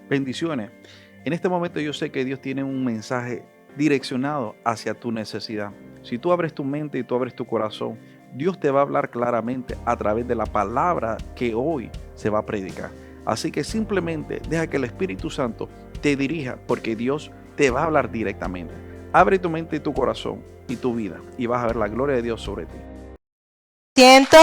Bendiciones. En este momento yo sé que Dios tiene un mensaje direccionado hacia tu necesidad. Si tú abres tu mente y tú abres tu corazón, Dios te va a hablar claramente a través de la palabra que hoy se va a predicar. Así que simplemente deja que el Espíritu Santo te dirija porque Dios te va a hablar directamente. Abre tu mente y tu corazón y tu vida y vas a ver la gloria de Dios sobre ti. Siento.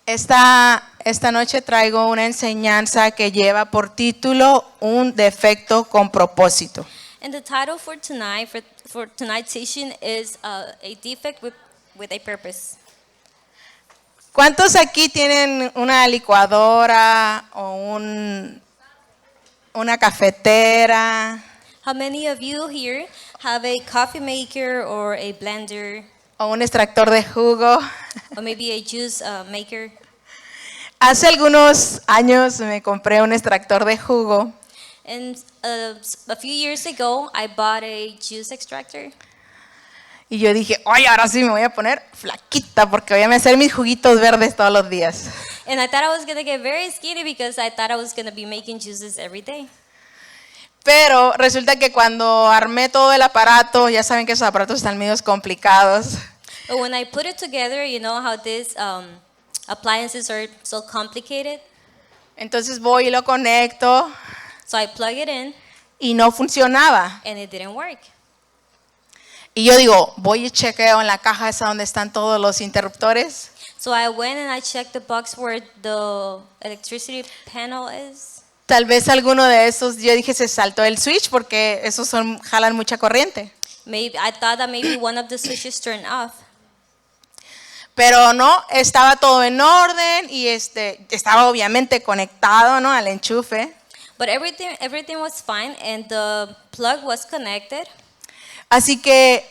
Esta noche traigo una enseñanza que lleva por título Un defecto con propósito. And the title for tonight's teaching is a defect with a purpose. ¿Cuántos aquí tienen una licuadora o una cafetera How many of you here have a coffee maker or a blender o un extractor de jugo? or maybe a juice maker? Hace algunos años me compré un extractor de jugo And a few years ago, I bought a juice extractor. y yo dije, ay, ahora sí me voy a poner flaquita porque voy a hacer mis juguitos verdes todos los días. And I thought I was going to get very skinny because I thought I was going to be making juices every day. Pero resulta que cuando armé todo el aparato, ya saben que esos aparatos están medio complicados. But when I put it together, you know how these appliances are so complicated? Entonces voy y lo conecto So I plug it in y no funcionaba. and it didn't work. Y yo digo, voy y chequeo en la caja esa donde están todos los interruptores. So I went and I checked the box where the electricity panel is. Tal vez alguno de esos, yo dije, se saltó el switch porque esos jalan mucha corriente. Maybe I thought that maybe one of the switches turned off. Pero no, estaba todo en orden y estaba obviamente conectado, ¿no?, al enchufe. But everything was fine and the plug was connected. Así que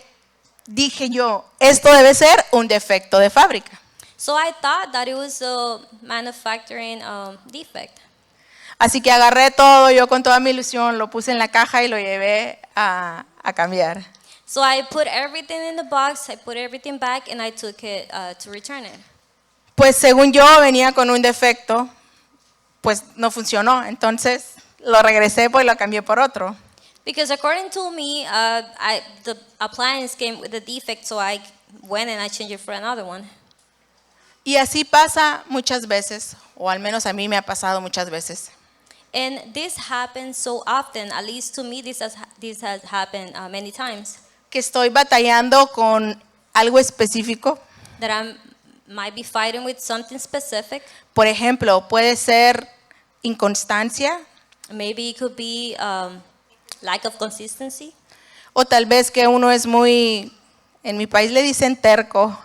dije yo, esto debe ser un defecto de fábrica. So I thought that it was a manufacturing defect. Así que agarré todo, yo con toda mi ilusión lo puse en la caja y lo llevé a cambiar. So I put everything in the box, I put everything back, and I took it to return it. Pues según yo venía con un defecto, pues no funcionó. Entonces lo regresé y lo cambié por otro. Because according to me, the appliance came with a defect, so I went and I changed it for another one. Y así pasa muchas veces, o al menos a mí me ha pasado muchas veces. And this happens so often, at least to me, this has happened many times. Que estoy batallando con algo específico. That I might be fighting with something specific. Por ejemplo, puede ser inconstancia. Maybe it could be lack of consistency. O tal vez que uno es muy, en mi país le dicen terco.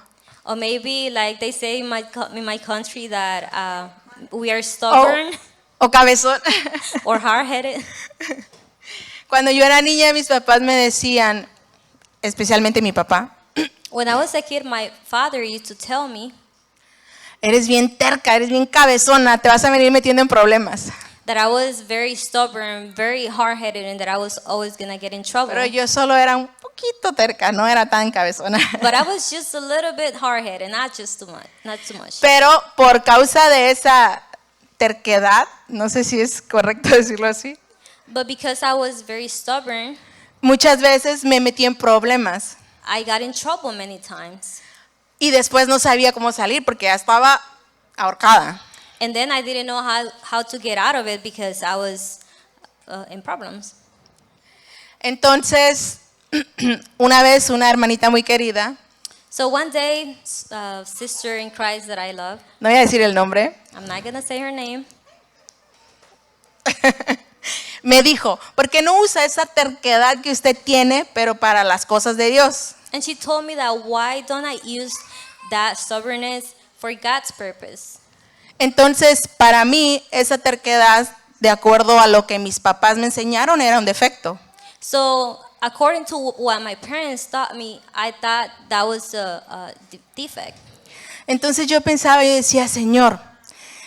Or maybe, like they say in my country, that we are stubborn O cabezón. or hard-headed. Cuando yo era niña, mis papás me decían, especialmente mi papá, When I was a kid, my father used to tell me eres bien terca, eres bien cabezona, te vas a venir metiendo en problemas. that I was very stubborn, very hard-headed, and that I was always going to get in trouble. Pero yo solo era un poquito terca, no era tan cabezona. But I was just a little bit hard-headed, not too much. Pero por causa de esa terquedad, no sé si es correcto decirlo así, But because I was very stubborn, muchas veces me metí en problemas I got in trouble many times. y después no sabía cómo salir porque ya estaba ahorcada. And then I didn't know how to get out of it because I was in problems. Entonces, una vez una hermanita muy querida, So one day, sister in Christ that I love, no voy a decir el nombre, I'm not going to say her name, me dijo, ¿por qué no usa esa terquedad que usted tiene, pero para las cosas de Dios? and she told me that why don't I use that stubbornness for God's purpose? Entonces, para mí, esa terquedad, de acuerdo a lo que mis papás me enseñaron, era un defecto. So according to what my parents taught me, I thought that was a defect. Entonces yo pensaba y decía, Señor,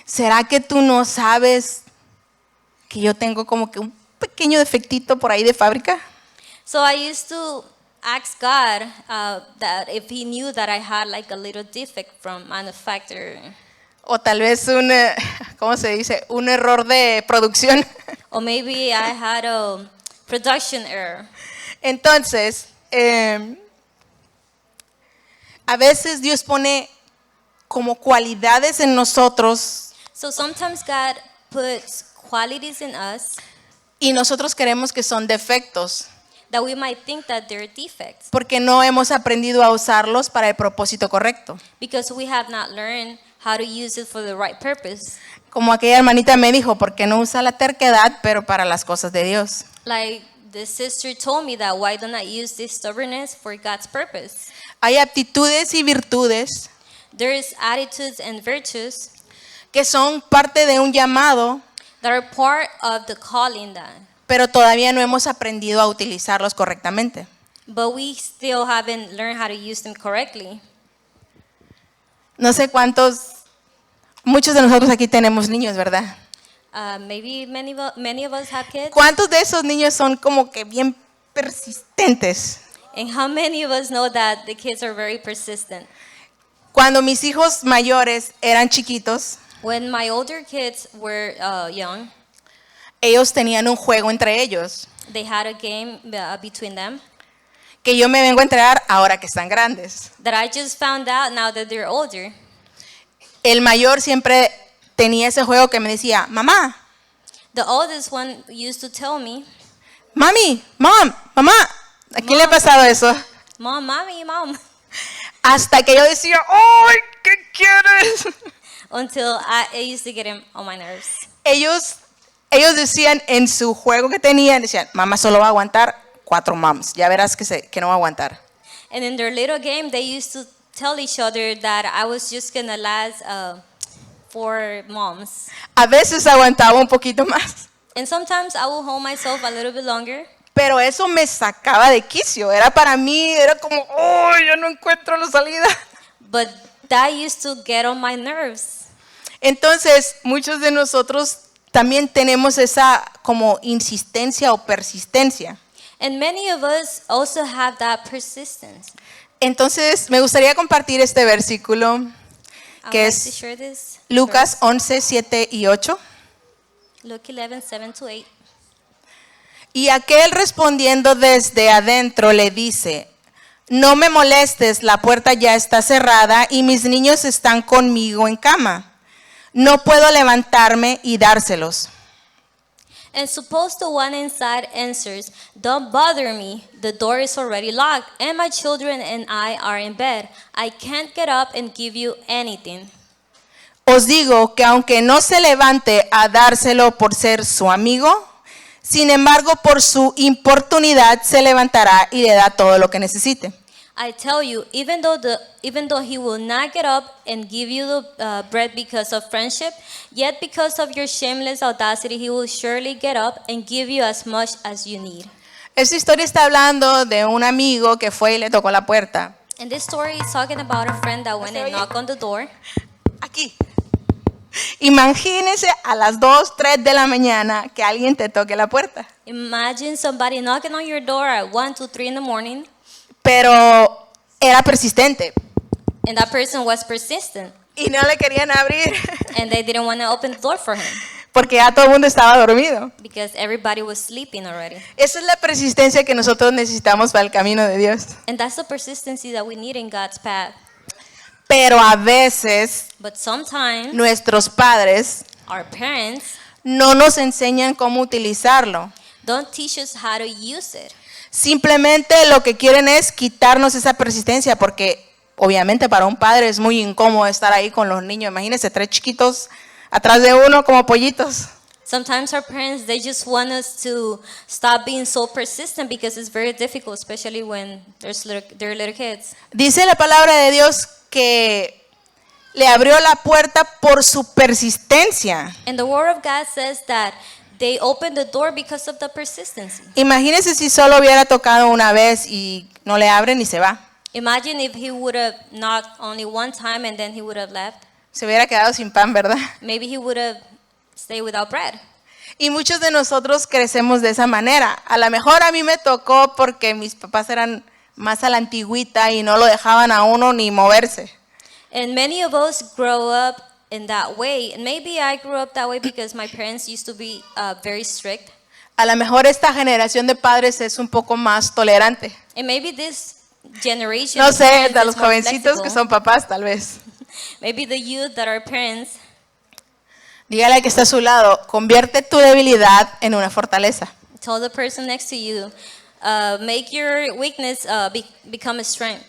¿será que tú no sabes que yo tengo como que un pequeño defectito por ahí de fábrica? So I used to ask God that if He knew that I had like a little defect from manufacturing. O tal vez ¿cómo se dice? Un error de producción. Or maybe I had a production error. Entonces, a veces Dios pone como cualidades en nosotros So sometimes God puts qualities in us y nosotros creemos que son defectos that we might think that they're defects porque no hemos aprendido a usarlos para el propósito correcto. because we have not learned how to use it for the right purpose. Como aquella hermanita me dijo, porque no usa la terquedad, pero para las cosas de Dios. Like the sister told me that why don't I use this stubbornness for God's purpose? Hay aptitudes y virtudes There's attitudes and virtues que son parte de un llamado, that are part of the calling that, pero todavía no hemos aprendido a utilizarlos correctamente. but we still haven't learned how to use them correctly. No sé cuántos, muchos de nosotros aquí tenemos niños, ¿verdad? Maybe many of us have kids. ¿Cuántos de esos niños son como que bien persistentes? And how many of us know that the kids are very persistent? Cuando mis hijos mayores eran chiquitos, When my older kids were young, ellos tenían un juego entre ellos, they had a game between them que yo me vengo a enterar ahora que están grandes. that I just found out now that they're older. El mayor siempre tenía ese juego que me decía, mamá, The oldest one used to tell me, mami, mamá. ¿A quién le ha pasado eso? Mom, mommy, mom. Hasta que yo decía, ¡ay, qué quieres! Until it used to get him on my nerves. Ellos decían en su juego que tenían, decían, mamá solo va a aguantar 4 moms, ya verás que no va a aguantar. And in their little game, they used to tell each other that I was just gonna last 4 moms. A veces aguantaba un poquito más, And sometimes I will hold myself a little bit longer. pero eso me sacaba de quicio, era para mí, era como, ¡ay, yo no encuentro la salida! But that used to get on my nerves. Entonces, muchos de nosotros también tenemos esa como insistencia o persistencia. And many of us also have that persistence. Entonces, me gustaría compartir este versículo I que would like to es share this. Lucas 11, 7 y 8. Luke 11, 7 to 8. Y aquel respondiendo desde adentro le dice, no me molestes, la puerta ya está cerrada y mis niños están conmigo en cama. No puedo levantarme y dárselos. And suppose the one inside answers, don't bother me, the door is already locked, and my children and I are in bed. I can't get up and give you anything. Os digo que aunque no se levante a dárselo por ser su amigo, sin embargo por su importunidad se levantará y le da todo lo que necesite. I tell you, even though he will not get up and give you the bread because of friendship, yet because of your shameless audacity, he will surely get up and give you as much as you need. Esta historia está hablando de un amigo que fue y le tocó la puerta. And this story is talking about a friend that went and knocked on the door. Aquí. Imagínese a las 2, 3 de la mañana que alguien te toque la puerta. Imagine somebody knocking on your door at 1, 2, 3 in the morning, Pero era persistente and that person was persistent, y no le querían abrir and they didn't want to open the door for him porque ya todo el mundo estaba dormido. because everybody was sleeping already. Esa es la persistencia que nosotros necesitamos para el camino de Dios. And that's the persistency that we need in God's path. Pero a veces But sometimes nuestros padres our parents no nos enseñan cómo utilizarlo. don't teach us how to use it. Simplemente lo que quieren es quitarnos esa persistencia porque obviamente para un padre es muy incómodo estar ahí con los niños. Imagínense 3 chiquitos atrás de uno como pollitos. Sometimes our parents, they just want us to stop being so persistent because it's very difficult, especially when they're little kids. Dice la palabra de Dios que le abrió la puerta por su persistencia. And the Word of God says that they opened the door because of the persistency. Imagínense si solo hubiera tocado una vez y no le abren y se va. Imagine if he would have knocked only one time and then he would have left. Se hubiera quedado sin pan, ¿verdad? Maybe he would have stayed without bread. Y muchos de nosotros crecemos de esa manera. A lo mejor a mí me tocó porque mis papás eran más a la antigüita y no lo dejaban a uno ni moverse. And many of us grow up in that way. And maybe I grew up that way because my parents used to be very strict. A lo mejor esta generación de padres es un poco más tolerante. And maybe this generation No of sé, parents de is los more jovencitos que flexible. son papás, tal vez. Maybe the youth that are parents. Dígale al que está a su lado, convierte tu debilidad en una fortaleza. Tell the person next to you, make your weakness become a strength.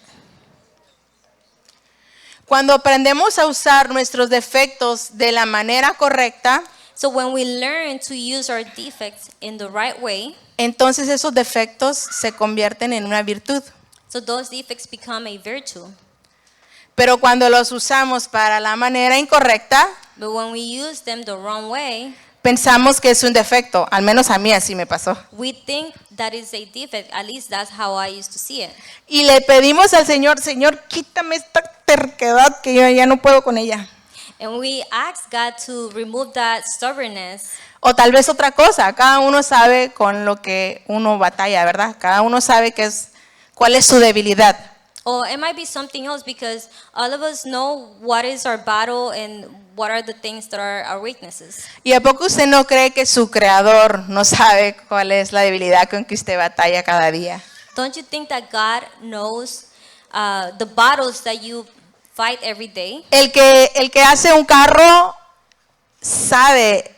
Cuando aprendemos a usar nuestros defectos de la manera correcta, So when we learn to use our defects in the right way, entonces esos defectos se convierten en una virtud. so those defects become a virtue. Pero cuando los usamos para la manera incorrecta, But when we use them the wrong way, pensamos que es un defecto. Al menos a mí así me pasó. we think that is a defect. At least that's how I used to see it. Y le pedimos al Señor, Señor, quítame esta terquedad que yo ya no puedo con ella. And we ask God to remove that stubbornness. O tal vez otra cosa. Cada uno sabe con lo que uno batalla, ¿verdad? Cada uno sabe cuál es su debilidad. Or it might be something else because all of us know what is our battle and what are the things that are our weaknesses. ¿Y a poco usted no cree que su creador no sabe cuál es la debilidad con que usted batalla cada día? Don't you think that God knows the battles that you fight every day? El que hace un carro sabe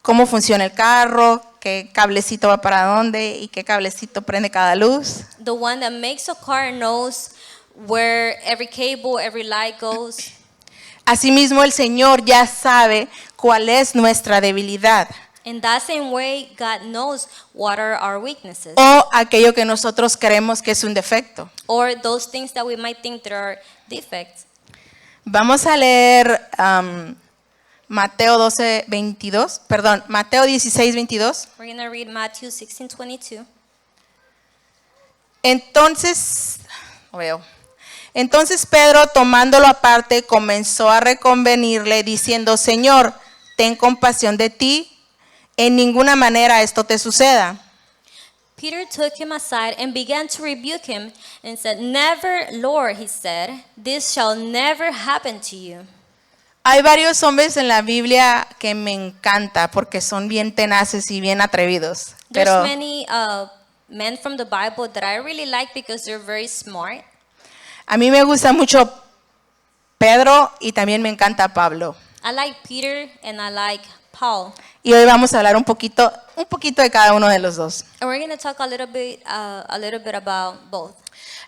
cómo funciona el carro, qué cablecito va para dónde y qué cablecito prende cada luz. The one that makes a car knows where every cable, every light goes. Asimismo, el Señor ya sabe cuál es nuestra debilidad In that same way, God knows what are our weaknesses o aquello que nosotros creemos que es un defecto. or those things that we might think that are defects. Vamos a leer Mateo 16, 22. We're going to read Matthew 16:22. Entonces Pedro, tomándolo aparte, comenzó a reconvenirle diciendo, Señor, ten compasión de ti, en ninguna manera esto te suceda. Peter took him aside and began to rebuke him and said, Never, Lord, he said, this shall never happen to you. Hay varios hombres en la Biblia que me encanta porque son bien tenaces y bien atrevidos. There's Pero many men from the Bible that I really like because they're very smart. a mí me gusta mucho Pedro y también me encanta Pablo. I like Peter and I like Paul. Y hoy vamos a hablar un poquito de cada uno de los dos. And we're going to talk a little bit about both.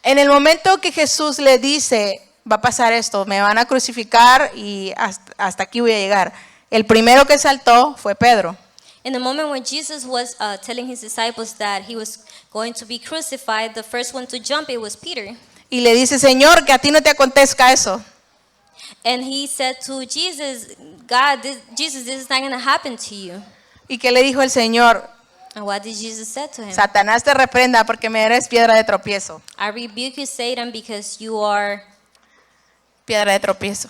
En el momento que Jesús le dice, va a pasar esto, me van a crucificar y hasta aquí voy a llegar. El primero que saltó fue Pedro. In the moment when Jesus was telling his disciples that he was going to be crucified, the first one to jump, it was Peter. Y le dice, Señor, que a ti no te acontezca eso. And he said to Jesus, God, this is not going to happen to you. ¿Y qué le dijo el Señor? And what did Jesus say to him? Satanás te reprenda porque me eres piedra de tropiezo. I rebuke you, Satan, because you are Piedra de tropiezo.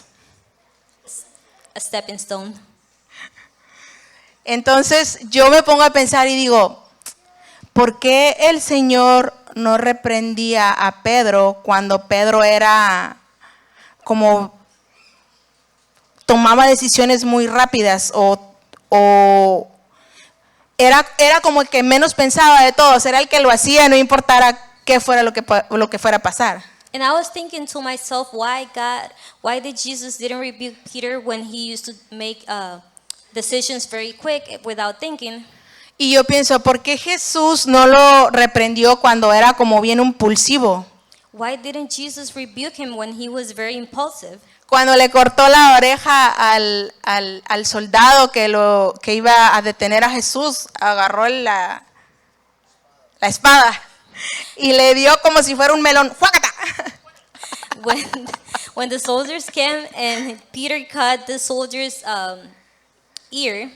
a stepping stone. Entonces yo me pongo a pensar y digo, ¿por qué el Señor no reprendía a Pedro cuando Pedro era como tomaba decisiones muy rápidas o era como el que menos pensaba de todos, era el que lo hacía, no importara qué fuera lo que fuera a pasar? And I was thinking to myself, why did Jesus didn't rebuke Peter when he used to make decisions very quick without thinking? Y yo pienso, ¿por qué Jesús no lo reprendió cuando era como bien impulsivo? Why didn't Jesus rebuke him when he was very impulsive? Cuando le cortó la oreja al soldado que iba a detener a Jesús, agarró la espada y le dio como si fuera un melón. ¡Fuácata! When the soldiers came and Peter cut the soldier's ear,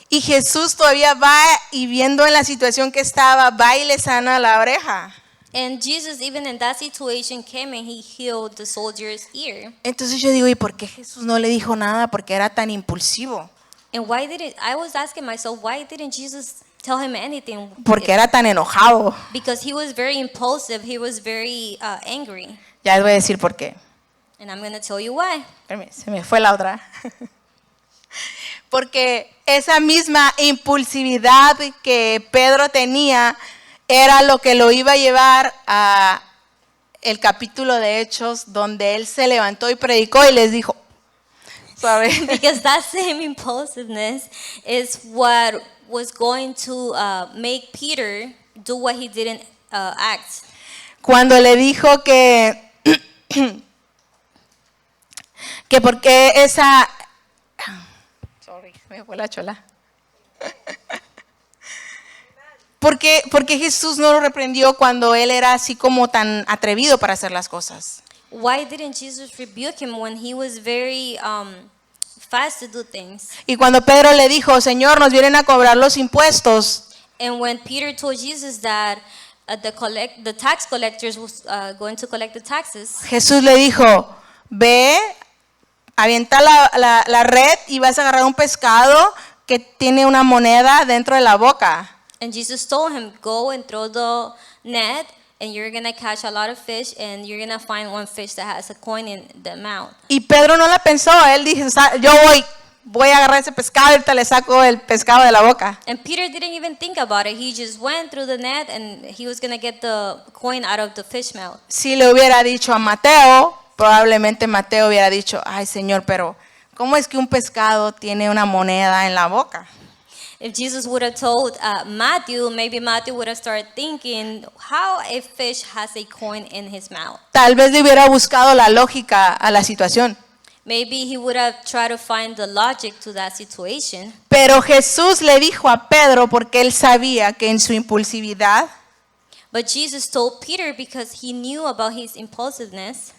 Y Jesús todavía va y viendo en la situación que estaba, va y le sana la oreja. and Jesus, even in that situation, came and he healed the soldier's ear. Entonces yo digo, ¿y por qué Jesús no le dijo nada? Porque era tan impulsivo. And I was asking myself, why didn't Jesus tell him anything? Porque era tan enojado. Because he was very impulsive, he was very angry. Ya les voy a decir por qué. And I'm going to tell you why. Espérame, se me fue la otra. Porque esa misma impulsividad que Pedro tenía era lo que lo iba a llevar a el capítulo de Hechos, donde él se levantó y predicó y les dijo, ¿sabes? Because that same impulsiveness is what was going to make Peter do what he didn't act. Cuando le dijo que porque esa... Sorry, me fue la chola. Porque Jesús no lo reprendió cuando él era así como tan atrevido para hacer las cosas. Why didn't Jesus rebuke him when he was very fast to do things? Y cuando Pedro le dijo, Señor, nos vienen a cobrar los impuestos. And when Peter told Jesus that the tax collectors was going to collect the taxes, Jesús le dijo, ve, avienta la red y vas a agarrar un pescado que tiene una moneda dentro de la boca. and Jesus told him, go and throw the net, and you're going to catch a lot of fish, and you're going to find one fish that has a coin in the mouth. Y Pedro no la pensó, él dijo, yo voy a agarrar ese pescado y ahorita le saco el pescado de la boca. And Peter didn't even think about it. He just went through the net, and he was going to get the coin out of the fish mouth. Si le hubiera dicho a Mateo, probablemente Mateo hubiera dicho, ay Señor, pero ¿cómo es que un pescado tiene una moneda en la boca? If Jesus would have told Matthew, maybe Matthew would have started thinking how a fish has a coin in his mouth. Tal vez le hubiera buscado la lógica a la situación. Maybe he would have tried to find the logic to that situation. Pero Jesús le dijo a Pedro porque él sabía que en su impulsividad But Jesus told Peter because he knew about his impulsiveness.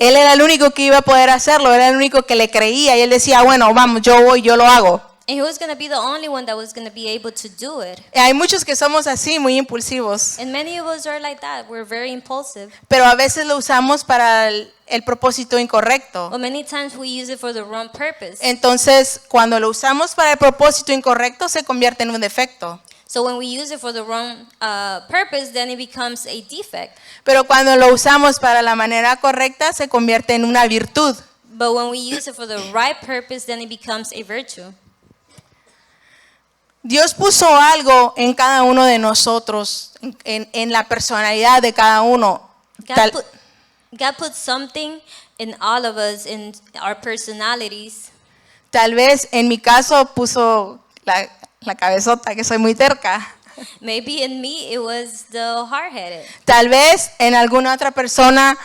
él era el único que iba a poder hacerlo, era el único que le creía y él decía, bueno, vamos, yo voy, yo lo hago. And he was going to be the only one that was going to be able to do it. Hay muchos que somos así, muy impulsivos, And many of us are like that. We're very impulsive. pero a veces lo usamos para el propósito incorrecto. But many times we use it for the wrong purpose. Entonces, cuando lo usamos para el propósito incorrecto, se convierte en un defecto. So when we use it for the wrong purpose, then it becomes a defect. Pero cuando lo usamos para la manera correcta, se convierte en una virtud. But when we use it for the right purpose, then it becomes a virtue. Dios puso algo en cada uno de nosotros, en la personalidad de cada uno. God put something in all of us, in our personalities. Tal vez en mi caso puso la cabezota, que soy muy terca. Maybe in me it was the hard-headed. Tal vez en alguna otra persona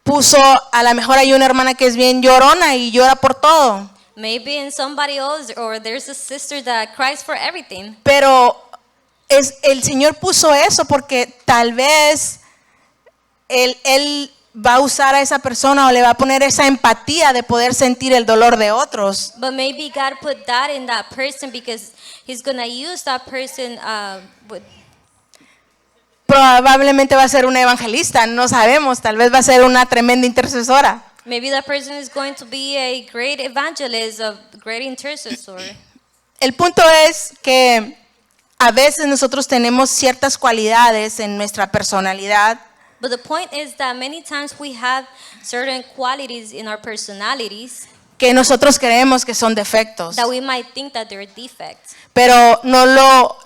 puso, a lo mejor hay una hermana que es bien llorona y llora por todo. Maybe in somebody else, or there's a sister that cries for everything. Pero el Señor puso eso porque tal vez Él va a usar a esa persona o le va a poner esa empatía de poder sentir el dolor de otros. But maybe God put that in that person because He's going to use that person Probablemente va a ser una evangelista, no sabemos, tal vez va a ser una tremenda intercesora. maybe that person is going to be a great evangelist, a great intercessor. El punto es que a veces nosotros tenemos ciertas cualidades en nuestra personalidad But the point is that many times we have certain qualities in our personalities que nosotros creemos que son defectos, that we might think that they're defects. pero no lo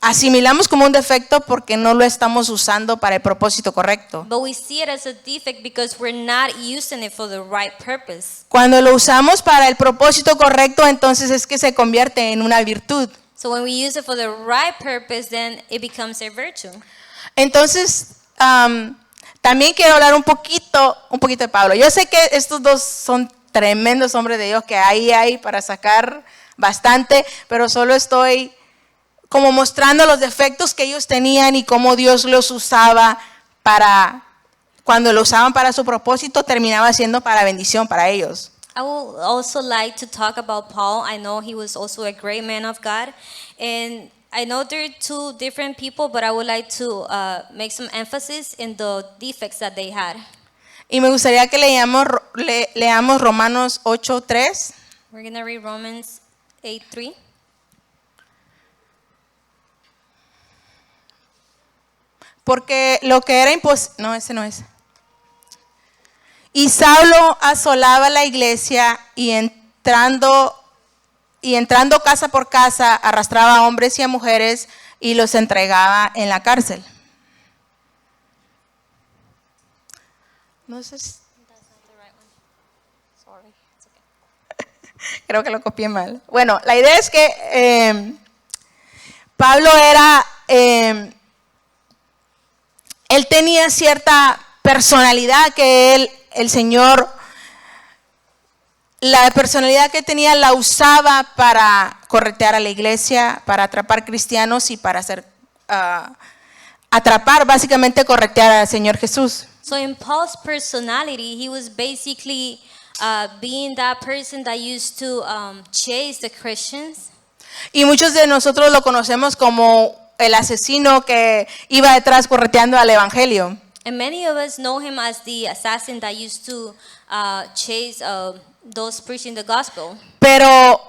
asimilamos como un defecto porque no lo estamos usando para el propósito correcto. But we see it as a defect because we're not using it for the right purpose. Cuando lo usamos para el propósito correcto, entonces es que se convierte en una virtud. So when we use it for the right purpose, then it becomes a virtue. Entonces, también quiero hablar un poquito de Pablo. Yo sé que estos dos son tremendos hombres de Dios, que hay para sacar bastante, pero solo estoy como mostrando los defectos que ellos tenían y cómo Dios los usaba para, cuando lo usaban para su propósito, terminaba siendo para bendición para ellos. I would also like to talk about Paul. I know he was also a great man of God. And I know they're two different people, but I would like to make some emphasis in the defects that they had. Y me gustaría que leamos Romanos 8:3. We're going to read Romans 8:3. Porque lo que era imposible, no, ese no es. Y Saulo asolaba la iglesia y entrando casa por casa, arrastraba a hombres y a mujeres y los entregaba en la cárcel. No sé si... Creo que lo copié mal. Bueno, la idea es que Pablo él tenía cierta personalidad que el Señor, la personalidad que tenía la usaba para corretear a la iglesia, para atrapar cristianos y para atrapar, básicamente corretear al Señor Jesús. So in Paul's personality, he was basically being that person that used to chase the Christians. Y muchos de nosotros lo conocemos como el asesino que iba detrás correteando al evangelio. And many of us know him as the assassin that used to chase those preaching the gospel. Pero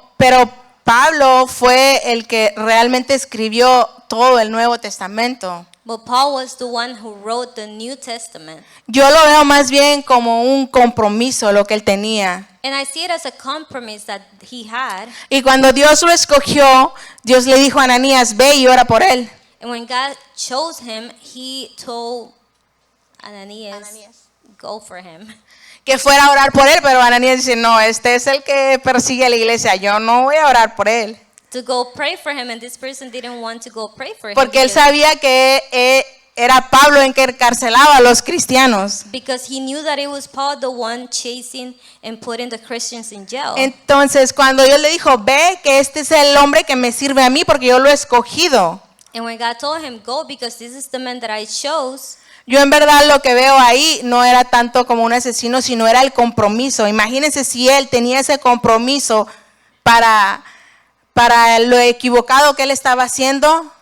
Pablo fue el que realmente escribió todo el Nuevo Testamento. But Paul was the one who wrote the New Testament. Yo lo veo más bien como un compromiso lo que él tenía. And I see it as a compromise that he had. Y cuando Dios lo escogió, Dios le dijo a Ananías, ve y ora por él. And when God chose him, he told Ananias, go for him. Que fuera a orar por él, pero Ananías dice, no, este es el que persigue a la iglesia, yo no voy a orar por él. To go pray for him, and this person didn't want to go pray for him. Porque él sabía que era Pablo en que encarcelaba a los cristianos. Because he knew that it was Paul the one chasing and putting the Christians in jail. Entonces, cuando Dios le dijo, ve que este es el hombre que me sirve a mí porque yo lo he escogido. And when God told him, go because this is the man that I chose. Yo en verdad lo que veo ahí no era tanto como un asesino, sino era el compromiso. Imagínense si él tenía ese compromiso para lo equivocado que él estaba haciendo.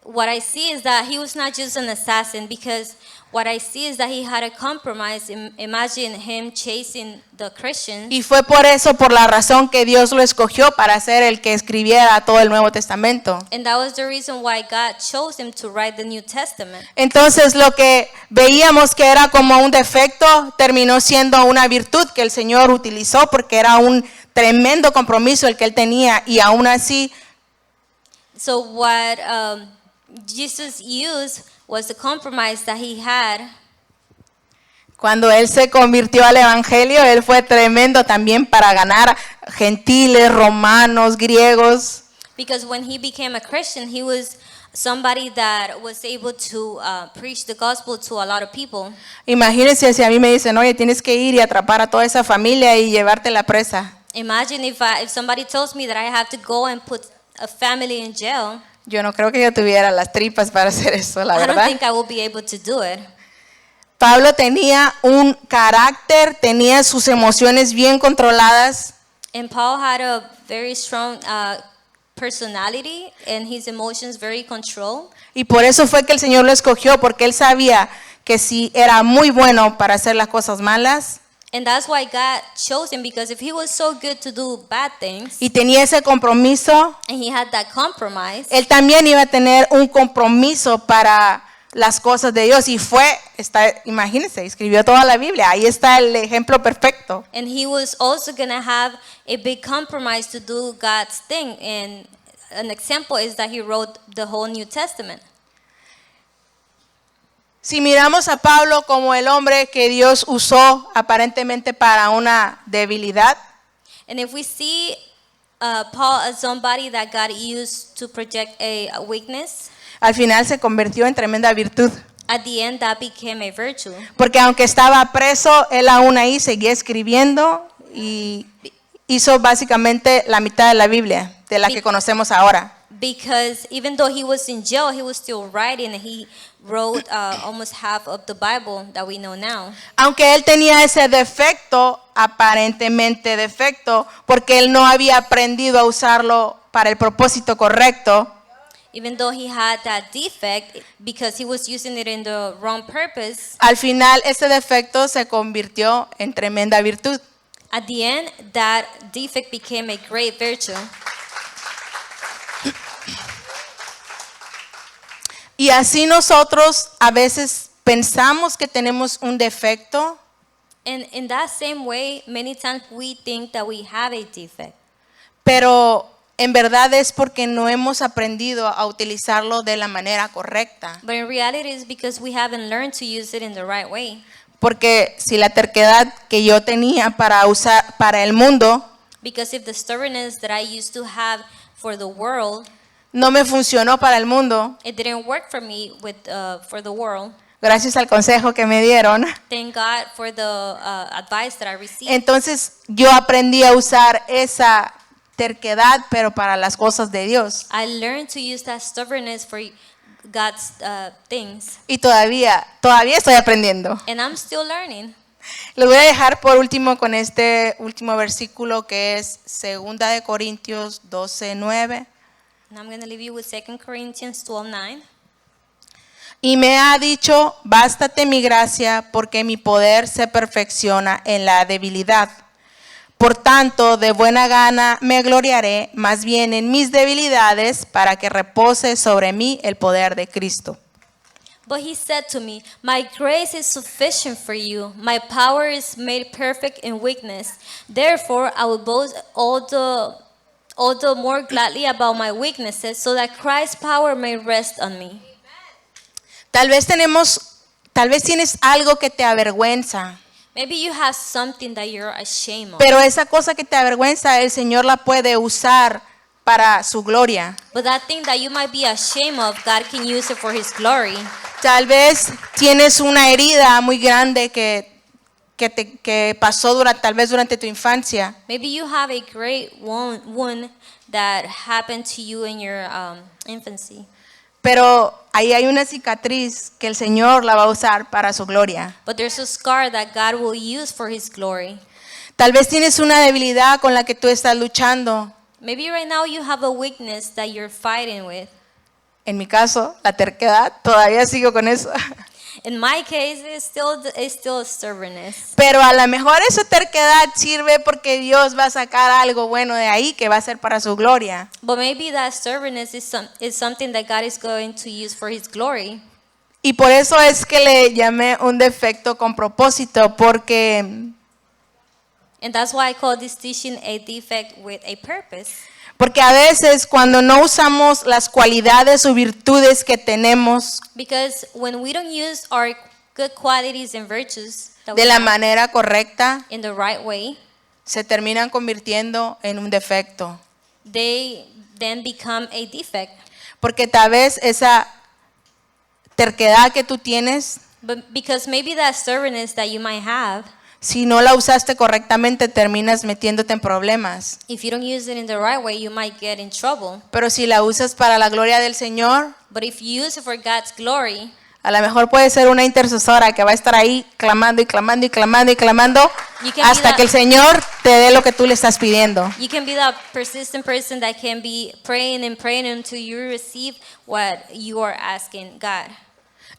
What I see is that he was not just an assassin, because what I see is that he had a compromise. Imagine him chasing the Christians. Y fue por la razón que Dios lo escogió para ser el que escribiera todo el Nuevo Testamento. And that was the reason why God chose him to write the New Testament. Entonces lo que veíamos que era como un defecto terminó siendo una virtud que el Señor utilizó porque era un tremendo compromiso el que él tenía y aún así. So what Jesus used was the compromise that he had. Cuando él se convirtió al evangelio, él fue tremendo también para ganar gentiles, romanos, griegos. Because when he became a Christian, he was somebody that was able to preach the gospel to a lot of people. Imagínense si a mí me dicen, oye, tienes que ir y atrapar a toda esa familia y llevarte la presa. Imagine if somebody tells me that I have to go and put a family in jail. Yo no creo que yo tuviera las tripas para hacer eso, la I don't verdad. think I will be able to do it. Pablo tenía un carácter, tenía sus emociones bien controladas. And Paul had a very strong personality and his emotions very controlled. Y por eso fue que el Señor lo escogió, porque él sabía que si era muy bueno para hacer las cosas malas. And that's why God chose him, because if he was so good to do bad things Y tenía ese compromiso, and he had that compromise, él también iba a tener un compromiso para las cosas de Dios. Y imagínense, escribió toda la Biblia. Ahí está el ejemplo perfecto. and he was also going to have a big compromise to do God's thing. And an example is that he wrote the whole New Testament. Si miramos a Pablo como el hombre que Dios usó aparentemente para una debilidad, And if we see Paul as somebody that God used to project a weakness, al final se convirtió en tremenda virtud. at the end that became a virtue. Porque aunque estaba preso, él aún ahí seguía escribiendo y hizo básicamente la mitad de la Biblia, de la que conocemos ahora. Because even though he was in jail, he was still writing, and he wrote almost half of the Bible that we know now. Aunque él tenía ese defecto, aparentemente defecto, porque él no había aprendido a usarlo para el propósito correcto. Even though he had that defect, because he was using it in the wrong purpose, Al final ese defecto se convirtió en tremenda virtud. at the end, that defect became a great virtue. Y así nosotros a veces pensamos que tenemos un defecto, And in that same way, many times we think that we have a defect. Pero en verdad es porque no hemos aprendido a utilizarlo de la manera correcta. But in reality, it's because we haven't learned to use it in the right way. Porque si la terquedad que yo tenía para usar para el mundo Because if the stubbornness that I used to have for the world, no me funcionó para el mundo, it didn't work for me for the world. gracias al consejo que me dieron, Thank God for the advice that I received. entonces yo aprendí a usar esa terquedad, pero para las cosas de Dios. I learned to use that stubbornness for God's things. Y todavía estoy aprendiendo. And I'm still learning. Les voy a dejar por último con este último versículo que es 2 de Corintios 12:9. And I'm going to leave you with 2 Corinthians 12:9. Y me ha dicho, bástate mi gracia, porque mi poder se perfecciona en la debilidad. Por tanto, de buena gana me gloriaré más bien en mis debilidades, para que repose sobre mí el poder de Cristo. But he said to me, my grace is sufficient for you. My power is made perfect in weakness. Therefore, I will boast all the more gladly about my weaknesses, so that Christ's power may rest on me. Tal vez tienes algo que te avergüenza, Maybe you have something that you're ashamed of. pero esa cosa que te avergüenza, el Señor la puede usar para su gloria. But that thing that you might be ashamed of, God can use it for His glory. Tal vez tienes una herida muy grande que pasó tal vez durante tu infancia. Maybe you have a great wound that happened to you in your infancy. Pero ahí hay una cicatriz que el Señor la va a usar para su gloria. But there's a scar that God will use for His glory. Tal vez tienes una debilidad con la que tú estás luchando. Maybe right now you have a weakness that you're fighting with. En mi caso, la terquedad, todavía sigo con eso. In my case, it's still stubbornness. Pero a lo mejor esa terquedad sirve porque Dios va a sacar algo bueno de ahí que va a ser para su gloria. But maybe that stubbornness is something that God is going to use for His glory. Y por eso es que le llamé un defecto con propósito, porque And that's why I call this teaching a defect with a purpose. a veces cuando no usamos las cualidades o virtudes que tenemos Because when we don't use our good qualities and virtues that we de la have manera correcta, in the right way, se terminan convirtiendo en un defecto. they then become a defect. Porque tal vez esa terquedad que tú tienes, But because maybe that stubbornness that you might have, si no la usaste correctamente, terminas metiéndote en problemas. if you don't use it in the right way, you might get in trouble. Pero si la usas para la gloria del Señor, But if you use it for God's glory, a lo mejor puede ser una intercesora que va a estar ahí clamando y clamando y clamando y clamando You can be hasta that- que el Señor te dé lo que tú le estás pidiendo. you can be that persistent person that can be praying and praying until you receive what you are asking God.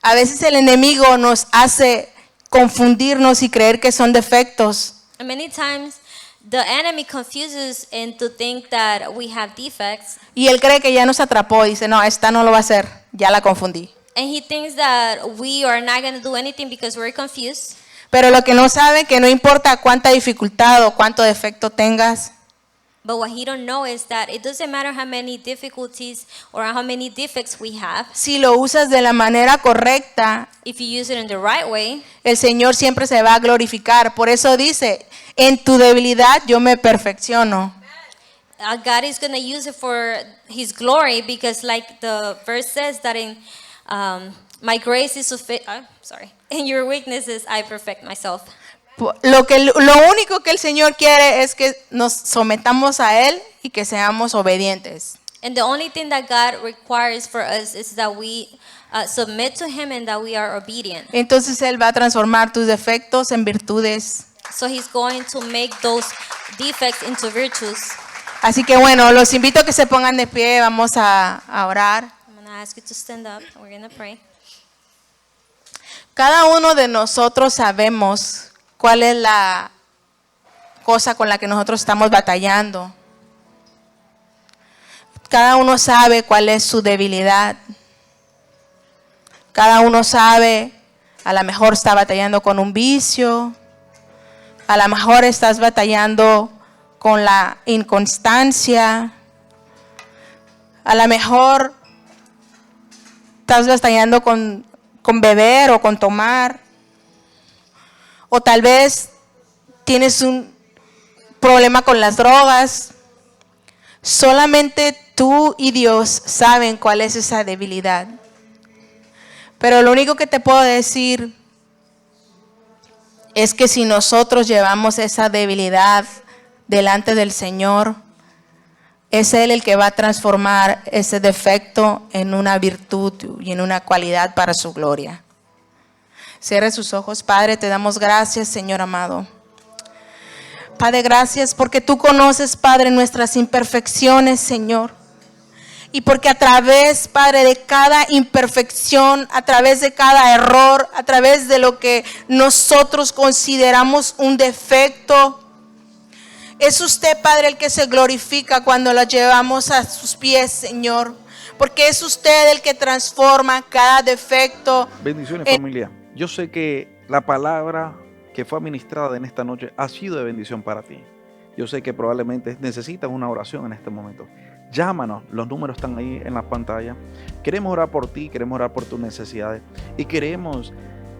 A veces el enemigo nos hace confundirnos y creer que son defectos. And many times, the enemy confuses and to think that we have defects, Y él cree que ya nos atrapó y dice, no, esta no lo va a hacer, ya la confundí. and he thinks that we are not going to do anything because we're confused. Pero lo que no sabe que no importa cuánta dificultad o cuánto defecto tengas, But what he don't know is that it doesn't matter how many difficulties or how many defects we have. si lo usas de la manera correcta, If you use it in the right way, el Señor siempre se va a glorificar. Por eso dice, en tu debilidad yo me perfecciono. God is going to use it for His glory, because like the verse says that in my grace is sufficient. In your weaknesses I perfect myself. Lo único que el Señor quiere es que nos sometamos a Él y que seamos obedientes. And the only thing that God requires for us is that we submit to Him and that we are obedient. Entonces Él va a transformar tus defectos en virtudes. So He's going to make those defects into virtues. Así que bueno, los invito a que se pongan de pie, vamos a orar. I'm going to ask you to stand up and we're going to pray. Cada uno de nosotros sabemos cuál es la cosa con la que nosotros estamos batallando. Cada uno sabe cuál es su debilidad. Cada uno sabe, a lo mejor está batallando con un vicio, A lo mejor estás batallando con la inconstancia. A lo mejor estás batallando con beber o con tomar. O tal vez tienes un problema con las drogas. Solamente tú y Dios saben cuál es esa debilidad. Pero lo único que te puedo decir es que si nosotros llevamos esa debilidad delante del Señor, es Él el que va a transformar ese defecto en una virtud y en una cualidad para su gloria. Cierre sus ojos, Padre, te damos gracias, Señor amado. Padre, gracias porque tú conoces, Padre, nuestras imperfecciones, Señor. Y porque a través, Padre, de cada imperfección, a través de cada error, a través de lo que nosotros consideramos un defecto, es usted, Padre, el que se glorifica cuando lo llevamos a sus pies, Señor. Porque es usted el que transforma cada defecto. Bendiciones, familia. Yo sé que la palabra que fue administrada en esta noche ha sido de bendición para ti. Yo sé que probablemente necesitas una oración en este momento. Llámanos, los números están ahí en la pantalla. Queremos orar por ti, queremos orar por tus necesidades y queremos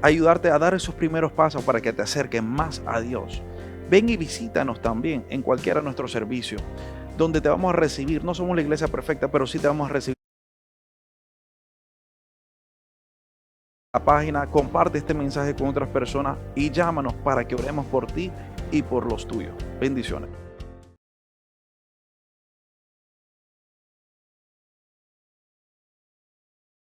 ayudarte a dar esos primeros pasos para que te acerques más a Dios. Ven y visítanos también en cualquiera de nuestros servicios, donde te vamos a recibir. No somos la iglesia perfecta, pero sí te vamos a recibir. La página, comparte este mensaje con otras personas y llámanos para que oremos por ti y por los tuyos. Bendiciones.